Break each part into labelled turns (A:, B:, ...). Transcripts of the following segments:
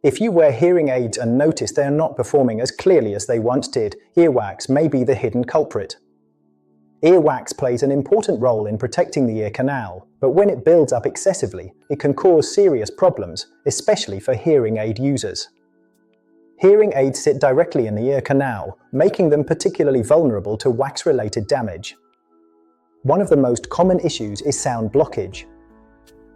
A: If you wear hearing aids and notice they are not performing as clearly as they once did, earwax may be the hidden culprit. Earwax plays an important role in protecting the ear canal, but when it builds up excessively, it can cause serious problems, especially for hearing aid users. Hearing aids sit directly in the ear canal, making them particularly vulnerable to wax-related damage. One of the most common issues is sound blockage.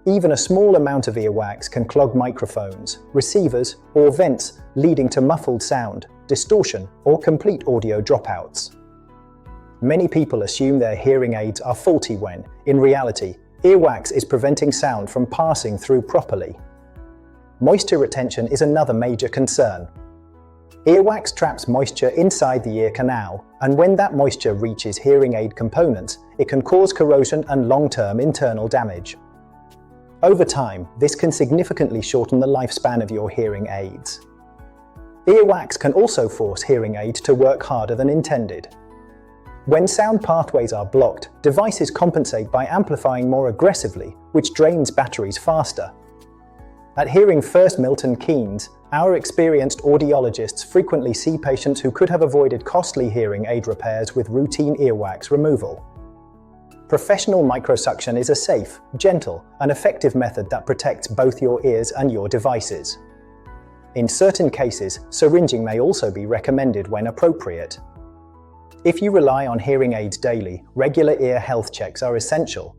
A: Even a small amount of earwax can clog microphones, receivers, or vents, leading to muffled sound, distortion, or complete audio dropouts. Many people assume their hearing aids are faulty when, in reality, earwax is preventing sound from passing through properly. Moisture retention is another major concern. Earwax traps moisture inside the ear canal, and when that moisture reaches hearing aid components, it can cause corrosion and long-term internal damage. Over time, this can significantly shorten the lifespan of your hearing aids. Earwax can also force hearing aids to work harder than intended. When sound pathways are blocked, devices compensate by amplifying more aggressively, which drains batteries faster. At Hearing First Milton Keynes, our experienced audiologists frequently see patients who could have avoided costly hearing aid repairs with routine earwax removal. Professional microsuction is a safe, gentle, and effective method that protects both your ears and your devices. In certain cases, syringing may also be recommended when appropriate. If you rely on hearing aids daily, regular ear health checks are essential.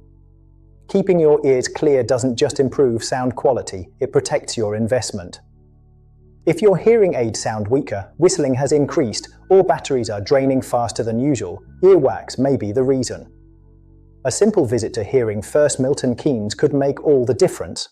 A: Keeping your ears clear doesn't just improve sound quality, it protects your investment. If your hearing aids sound weaker, whistling has increased, or batteries are draining faster than usual, earwax may be the reason. A simple visit to Hearing First Milton Keynes could make all the difference.